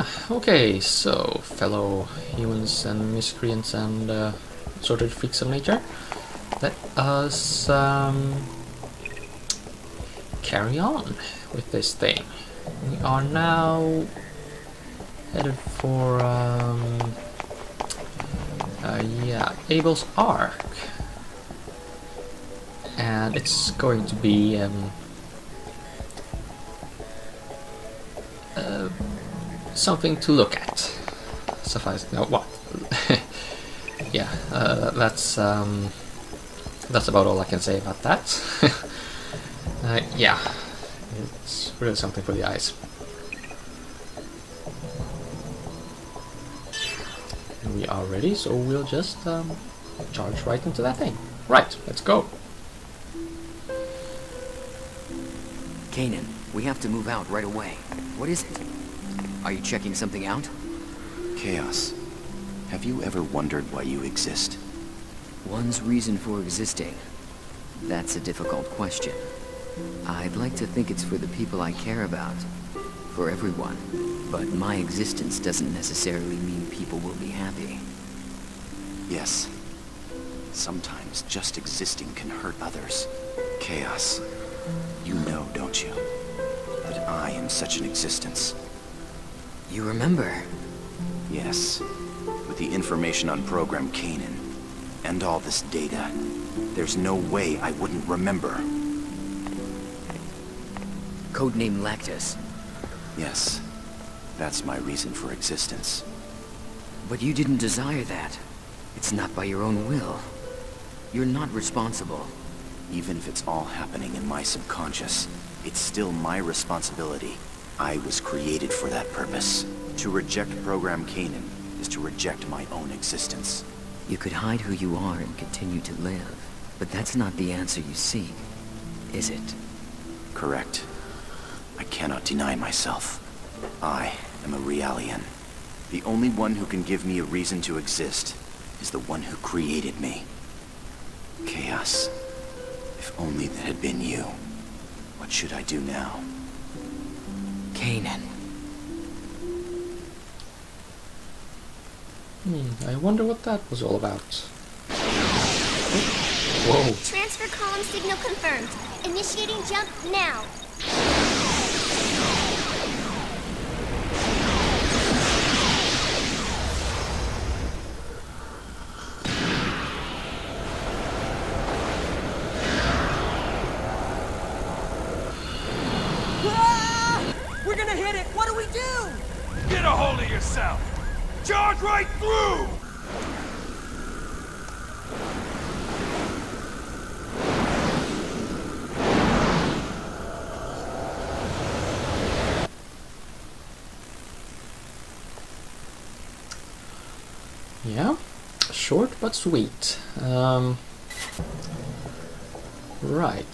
Yeah, okay, so fellow humans and miscreants and assorted freaks of nature, let us carry on with this thing. We are now headed for yeah, Abel's Ark, and it's going to be something to look at. Suffice no what? Yeah, that's about all I can say about that. Yeah, it's really something for the eyes. We are ready, so we'll just charge right into that thing. Right, let's go. Kanan, we have to move out right away. What is it? Are you checking something out? Chaos. Have you ever wondered why you exist? One's reason for existing. That's a difficult question. I'd like to think it's for the people I care about. For everyone. But my existence doesn't necessarily mean people will be happy. Yes. Sometimes just existing can hurt others. Chaos. You know, don't you? That I am such an existence. You remember? Yes. With the information on Program Kanan, and all this data, there's no way I wouldn't remember. Codename Lactis. Yes. That's my reason for existence. But you didn't desire that. It's not by your own will. You're not responsible. Even if it's all happening in my subconscious, it's still my responsibility. I was created for that purpose. To reject Program Kanan is to reject my own existence. You could hide who you are and continue to live. But that's not the answer you seek, is it? Correct. I cannot deny myself. I am a Realian. The only one who can give me a reason to exist is the one who created me. Chaos. If only that had been you. What should I do now? Kanan. I wonder what that was all about. Whoa. Transfer column signal confirmed. Initiating jump now. We're gonna hit it! What do we do? Get a hold of yourself! Charge right through! Yeah, short but sweet. Right,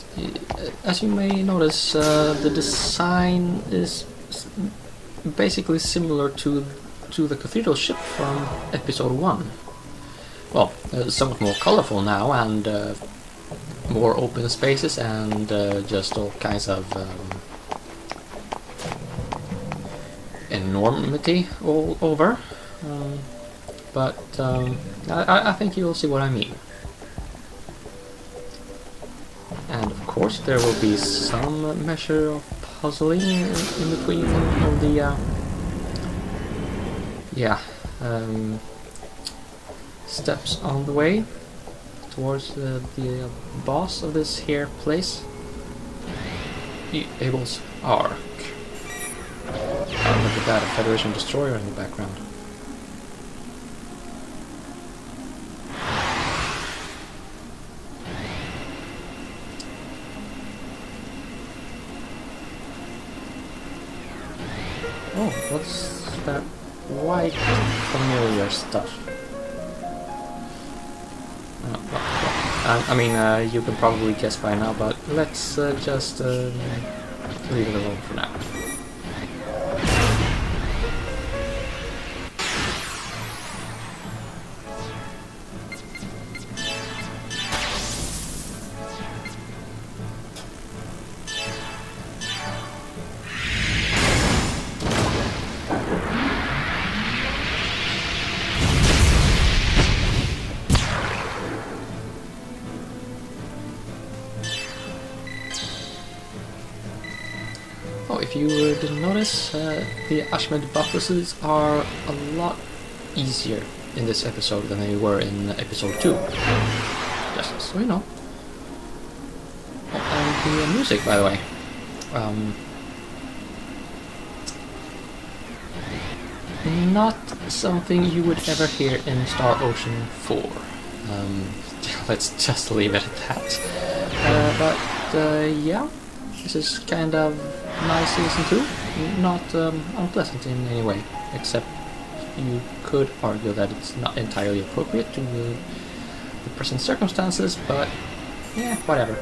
as you may notice, the design is basically similar to the cathedral ship from episode 1. Well, somewhat more colorful now, and more open spaces, and just all kinds of enormity all over. But I think you'll see what I mean. And of course there will be some measure of puzzling in between of the steps on the way towards the boss of this here place. Abel's Ark. Look at that, a Federation destroyer in the background. Oh, what's that white familiar stuff? I mean, you can probably guess by now, but let's just leave it alone for now. Oh, if you didn't notice, the Ashmed bosses are a lot easier in this episode than they were in episode 2. Just so you know. Oh, and the music, by the way. Not something you would ever hear in Star Ocean 4. Let's just leave it at that. But yeah, this is kind of nice to listen to. Not unpleasant in any way, except you could argue that it's not entirely appropriate to the present circumstances, but yeah, whatever.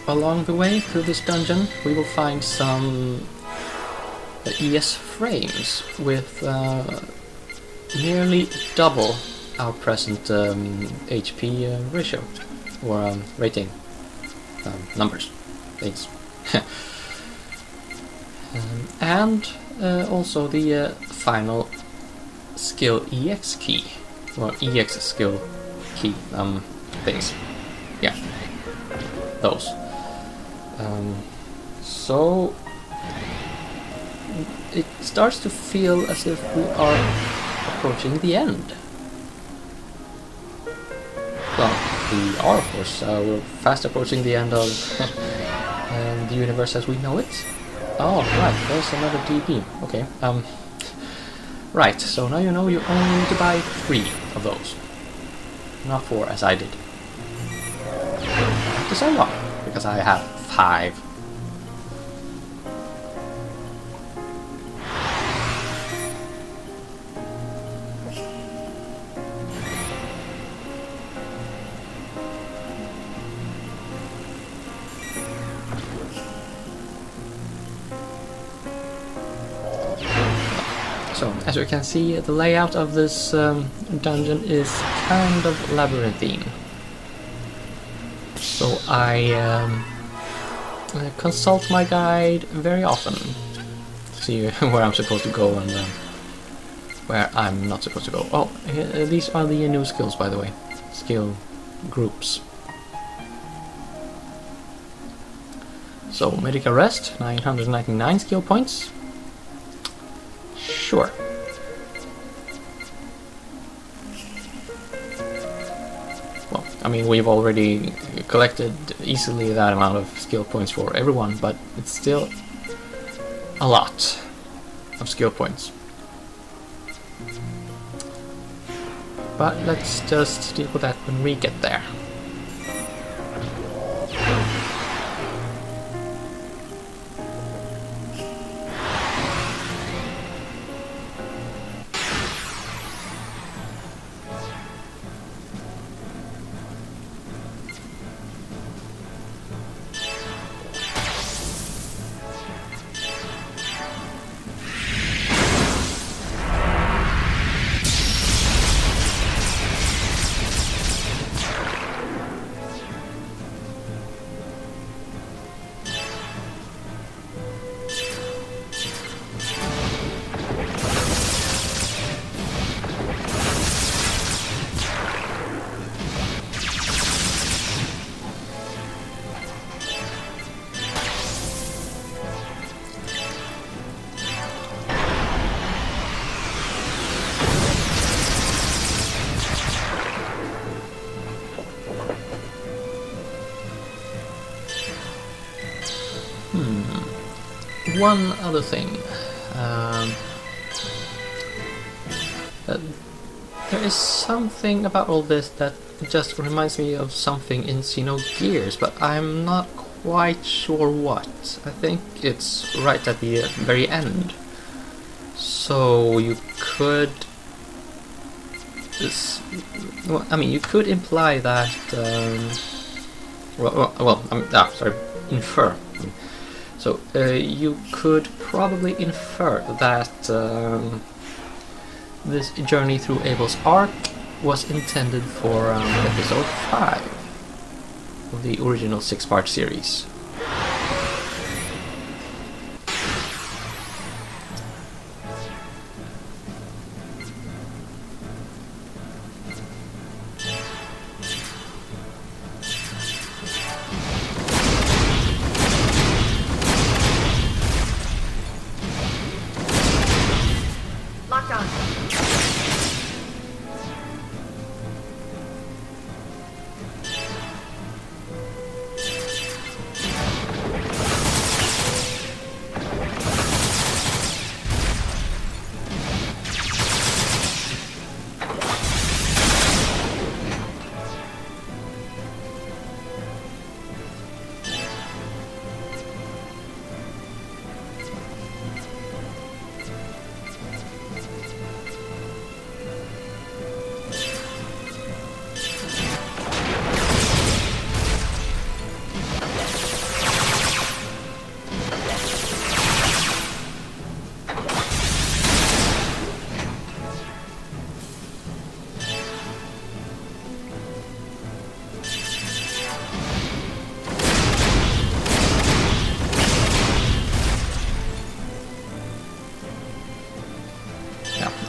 Along the way through this dungeon, we will find some ES frames with nearly double our present HP ratio, or rating, numbers, things. And also the final skill EX key, or EX skill key, things. Yeah, those. So it starts to feel as if we are approaching the end. Well, we are, of course. We're fast approaching the end of the universe as we know it. Oh, right, there's another DP. Okay. Right, so now you know you only need to buy 3 of those. Not 4, as I did. I have to say why, because I have 5. So, as you can see, the layout of this dungeon is kind of labyrinthine. So I consult my guide very often to see where I'm supposed to go and where I'm not supposed to go. Oh, these are the new skills, by the way. Skill groups. So, Medical Rest, 999 skill points. Sure. Well, I mean, we've already collected easily that amount of skill points for everyone, but it's still a lot of skill points. But let's just deal with that when we get there. One other thing. There is something about all this that just reminds me of something in Xenogears, but I'm not quite sure what. I think it's right at the very end. So you could... well, I mean, you could imply that... infer. So you could probably infer that this journey through Abel's arc was intended for episode 5 of the original 6-part series.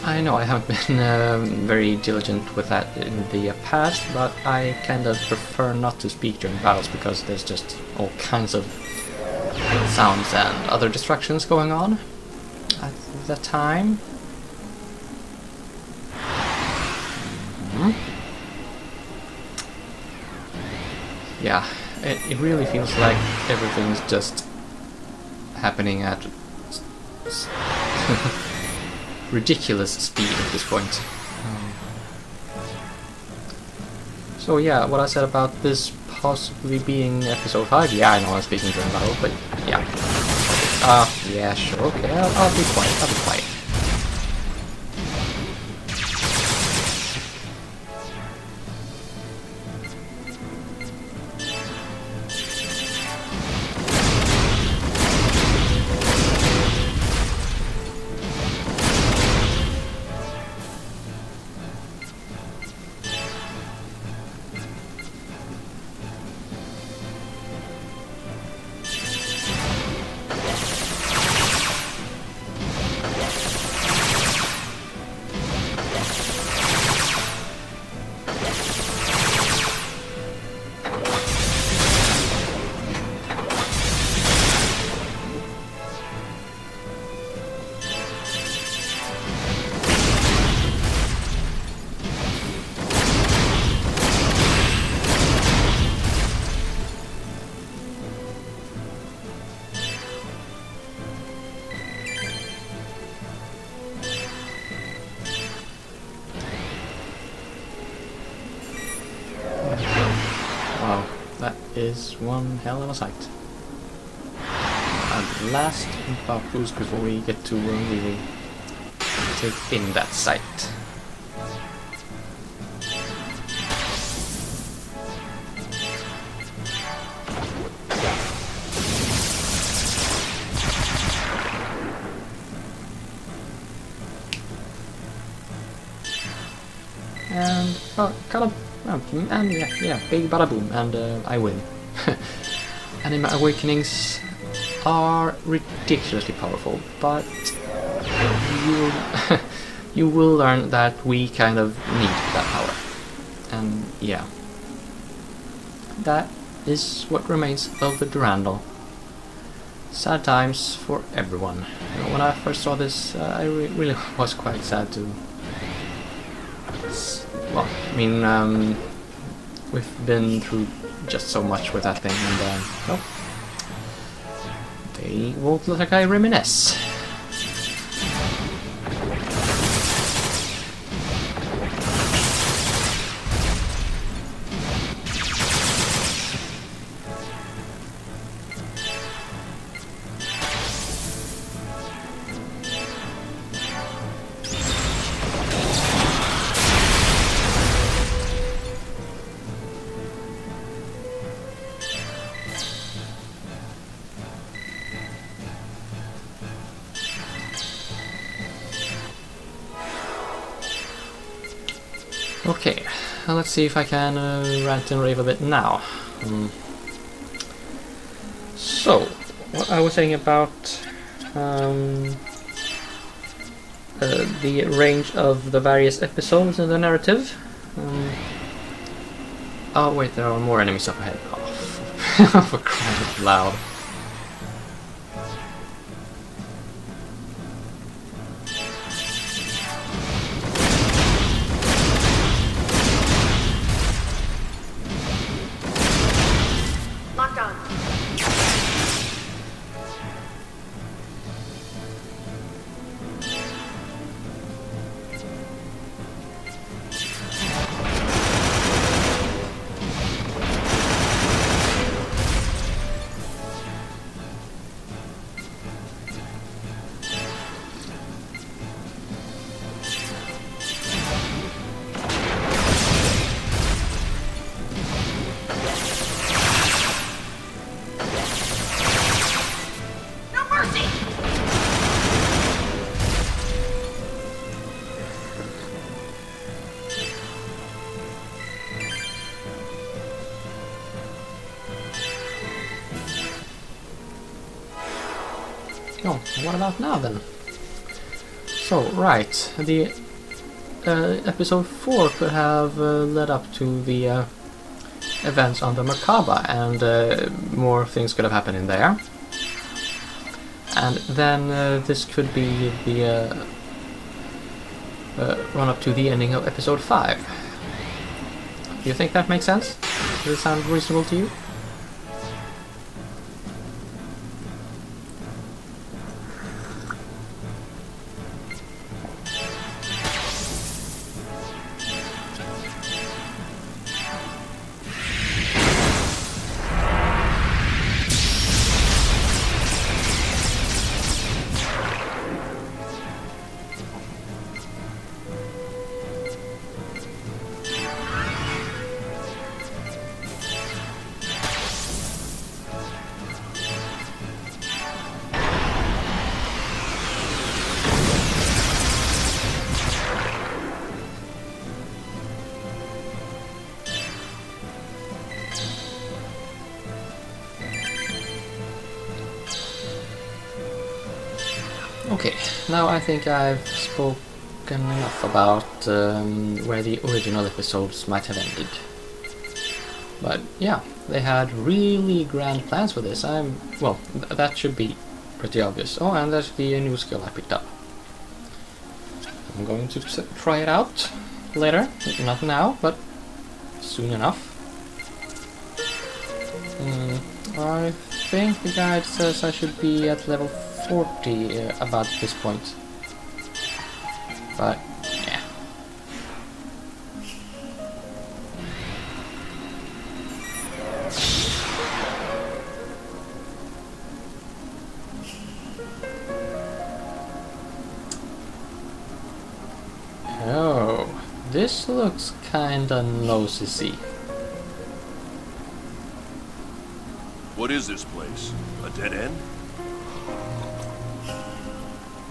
I know I haven't been very diligent with that in the past, but I kind of prefer not to speak during battles because there's just all kinds of sounds and other distractions going on at the time. Yeah, it really feels like everything's just happening at ridiculous speed at this point. So yeah, what I said about this possibly being episode 5, yeah, I know I'm speaking during battle, but yeah. Yeah, sure, okay, I'll be quiet, I'll be quiet. Wow, that is one hell of a sight. And last power boost before we get to really take in that sight. And kind of, and yeah, big bada boom, and I win. Anime awakenings are ridiculously powerful, but you will learn that we kind of need that power. And yeah, that is what remains of the Durandal. Sad times for everyone. When I first saw this, I really was quite sad to... Well, I mean, we've been through just so much with that thing, and well, they won't look like I reminisce. Okay, let's see if I can rant and rave a bit now. So, what I was saying about the range of the various episodes in the narrative. Oh wait, there are more enemies up ahead. Oh, for crying out loud. Locked on. No mercy! Oh, what about now then? So, right, the episode 4 could have led up to the events on the Merkaba, and more things could have happened in there. And then this could be the run up to the ending of episode 5. Do you think that makes sense? Does it sound reasonable to you? Okay, now I think I've spoken enough about where the original episodes might have ended. But yeah, they had really grand plans for this. Well, that should be pretty obvious. Oh, and there's the new skill I picked up. I'm going to try it out later. Not now, but soon enough. I think the guide says I should be at level 40 about this point. But, yeah. Oh, this looks kinda nosy. What is this place? A dead end?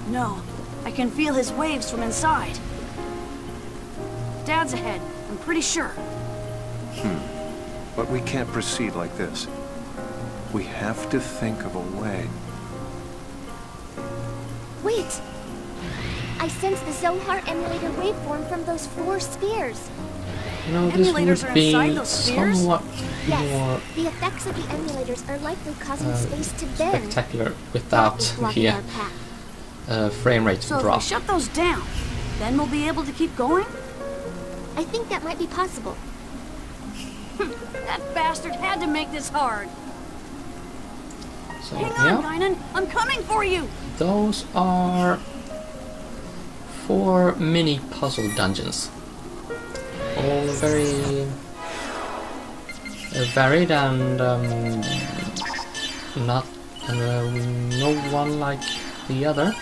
No, I can feel his waves from inside. Dad's ahead, I'm pretty sure. But we can't proceed like this. We have to think of a way. Wait! I sense the Zohar emulator waveform from those 4 spheres. You know, this Emulators would are be inside those spheres? somewhat Yes, more the effects of the emulators are likely causing space to bend. spectacular That without is blocking the our path. frame rate So if drop. we shut those down, then we'll be able to keep going? I think that might be possible. That bastard had to make this hard. So, Hang on, yeah, Guinan, I'm coming for you! those are 4 mini puzzle dungeons. All very varied and not no one like the other.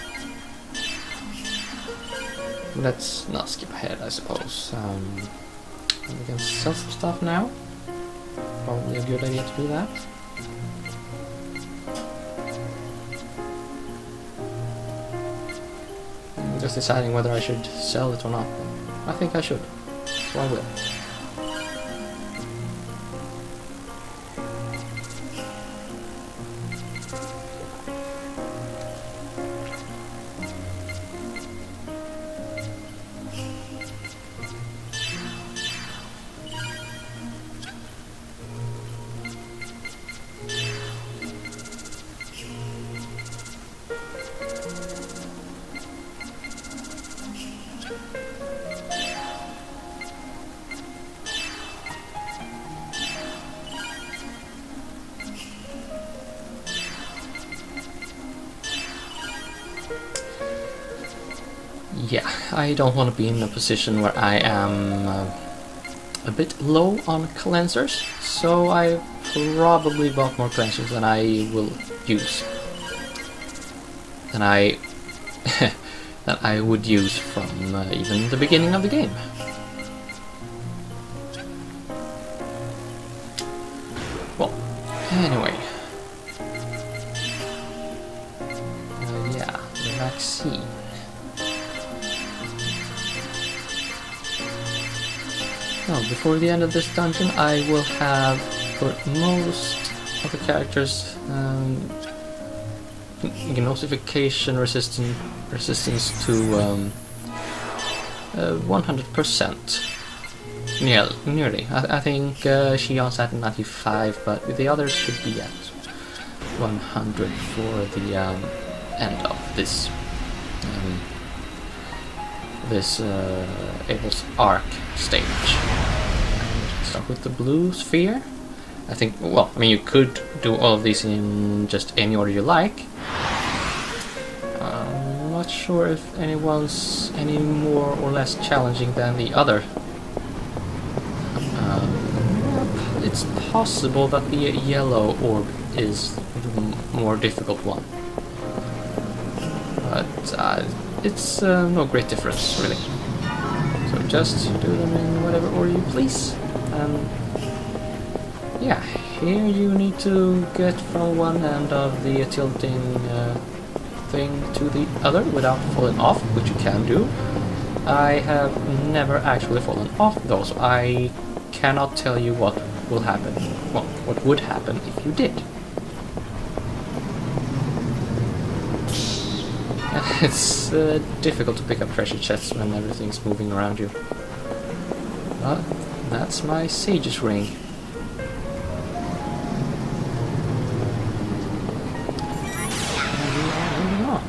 Let's not skip ahead, I suppose. We can sell some stuff now. Probably a good idea to do that. I'm just deciding whether I should sell it or not. I think I should. so I will. Yeah, I don't want to be in a position where I am a bit low on cleansers, so I probably bought more cleansers than I will use. Than I that I would use from even the beginning of the game. Well, anyway. Yeah, the vaccine. Now, before the end of this dungeon, I will have, for most of the characters, Genosification resistance to 100%. Nearly. I think Shion's at 95, but the others should be at 100 for the end of this Abel's arc stage. Start with the blue sphere. I think, well, I mean, you could do all of these in just any order you like. I'm not sure if anyone's any more or less challenging than the other. It's possible that the yellow orb is the more difficult one. But it's no great difference, really. So just do them in whatever order you please. Yeah, here you need to get from one end of the tilting thing to the other without falling off, which you can do. I have never actually fallen off though, so I cannot tell you what will happen, well, what would happen if you did. It's difficult to pick up treasure chests when everything's moving around you. But that's my Sage's ring. And we are moving on.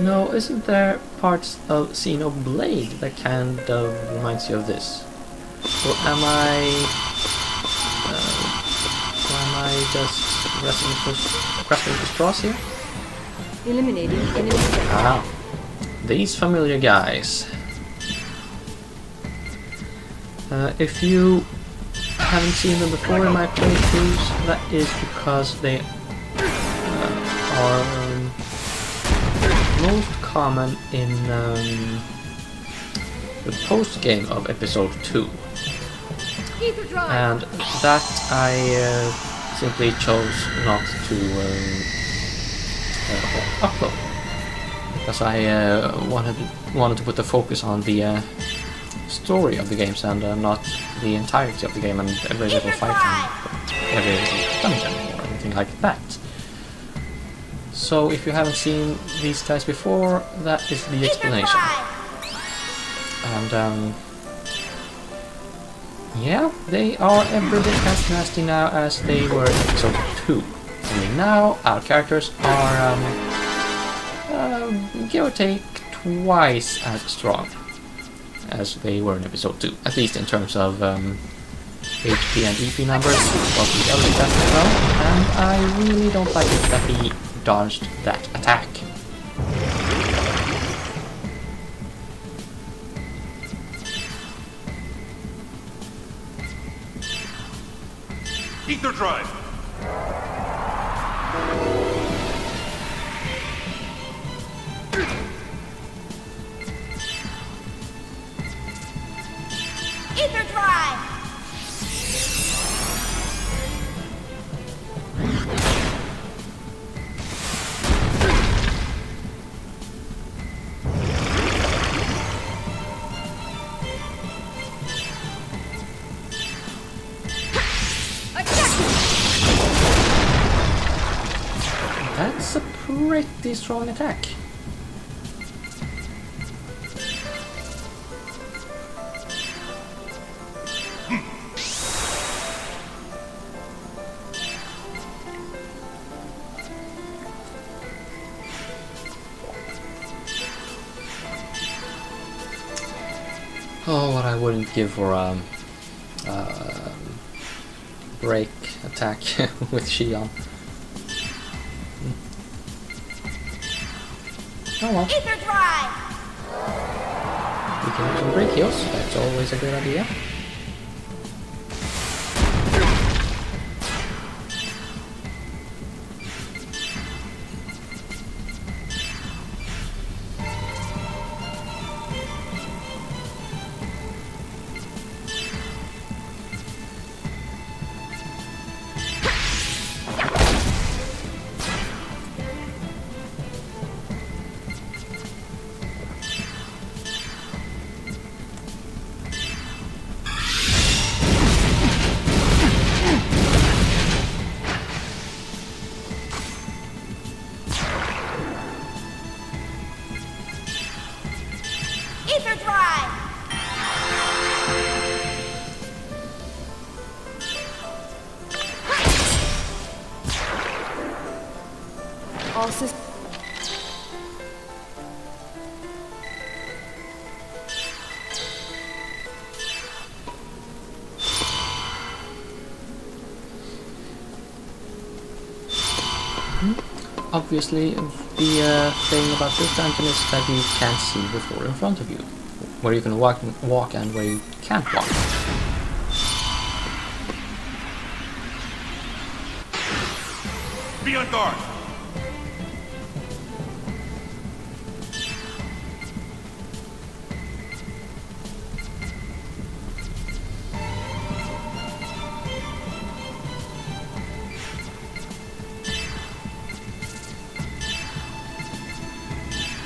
No, isn't there parts of Xenoblade that kind of reminds you of this? Or am I just grasping for straws here? Eliminating enemy threat. Ah, these familiar guys. If you haven't seen them before in my playthroughs, that is because they are most common in the post-game of episode 2. And that I simply chose not to upload, because I wanted to put the focus on the story of the games and not the entirety of the game and every little fight and every little dungeon or anything like that. So if you haven't seen these guys before, that is the explanation. And yeah, they are every bit as nasty now as they were in episode 2. Only now our characters are, give or take, twice as strong as they were in episode 2. At least in terms of HP and EP numbers, both the other stats as well. And I really don't like it that he dodged that attack. Ether drive! Ether drive! That's a pretty strong attack. Oh, what I wouldn't give for a break attack with Shion. Oh well. Ether drive! We can do some break heals, that's always a good idea. Ether drive! All systems. Obviously, the thing about this dungeon is that you can't see the floor in front of you, where you can walk and where you can't walk. Be on guard!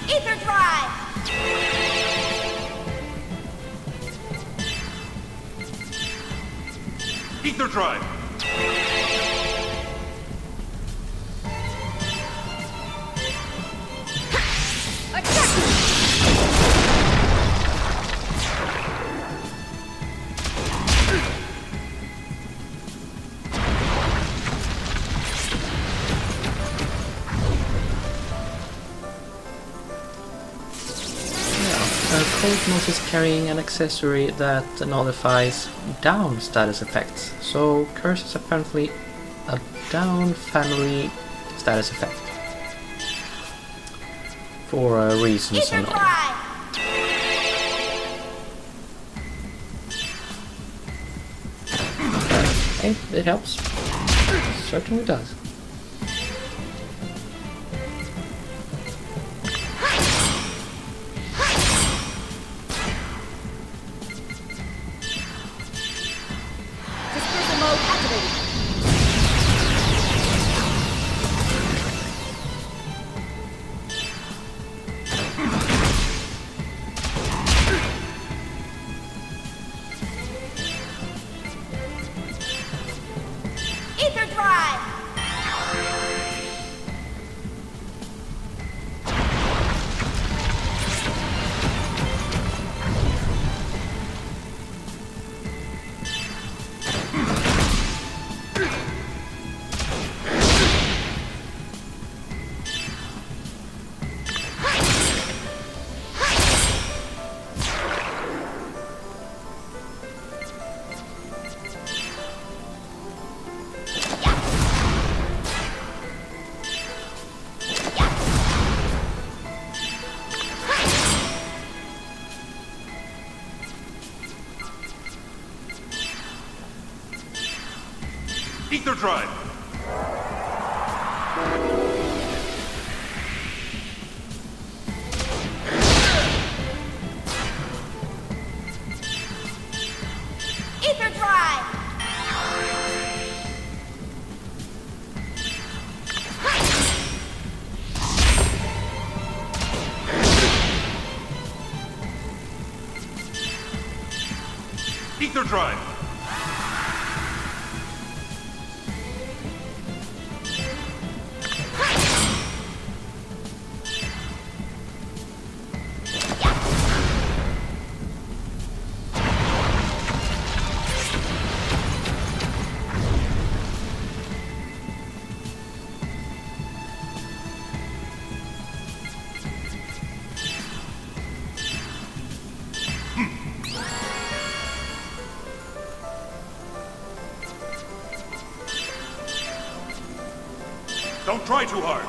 Ether drive! Ether drive! Cosmos is carrying an accessory that nullifies down status effects, so Curse is apparently a down family status effect. For reasons Ether unknown. drive! Hey, it helps. Certainly does. Dispersal mode activated. Ether drive! Ether drive! Ether drive! Ether drive! Don't try too hard.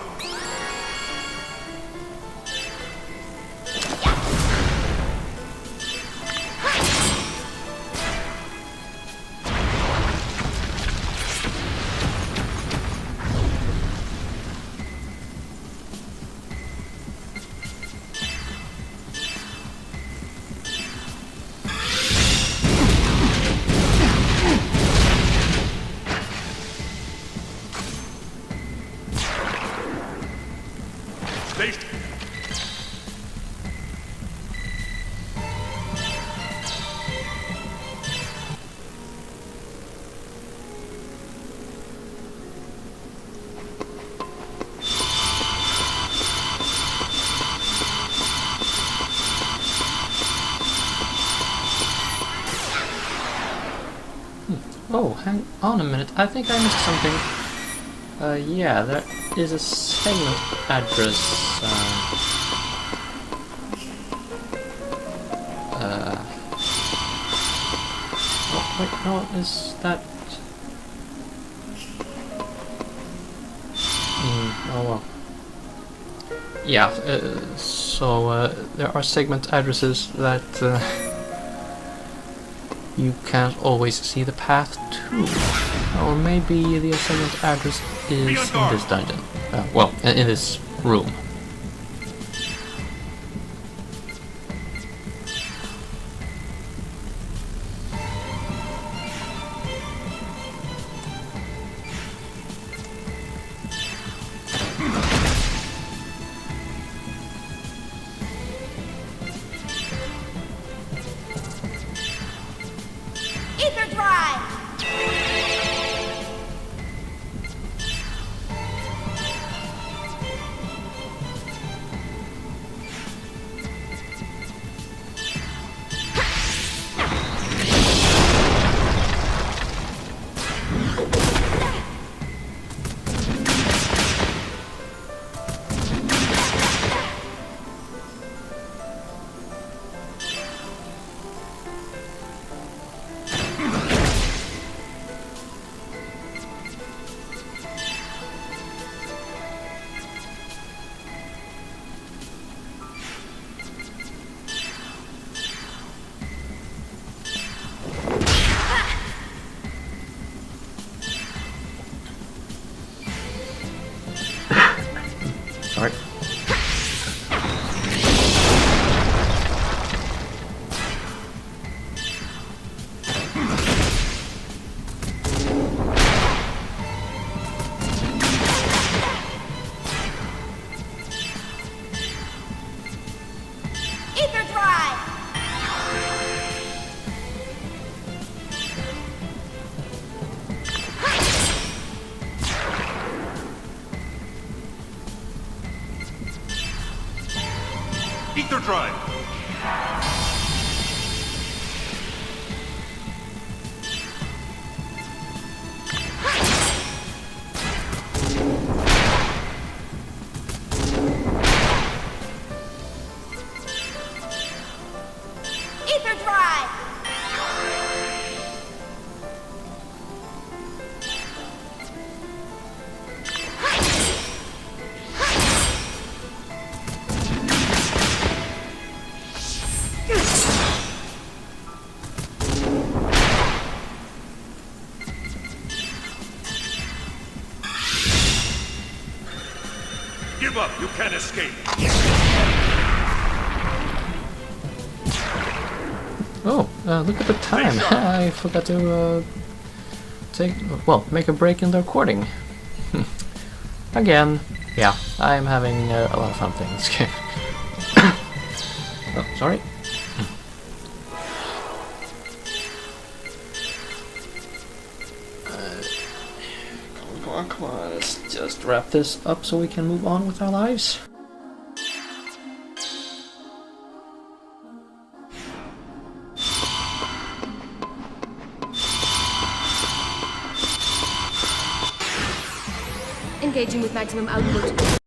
Oh, hang on a minute. I think I missed something. Yeah, there is a segment address. Oh, wait, no, is that... oh well. Yeah, so there are segment addresses that you can't always see the path to. Or maybe the segment address is in this dungeon. Well, in this room. Sorry. Ether drive. Ether drive. Give up. You can't escape. Oh, look at the time. I forgot to make a break in the recording. Again, yeah, I'm having a lot of fun playing this game. Oh, sorry. Come on, let's just wrap this up so we can move on with our lives. Engaging with maximum output.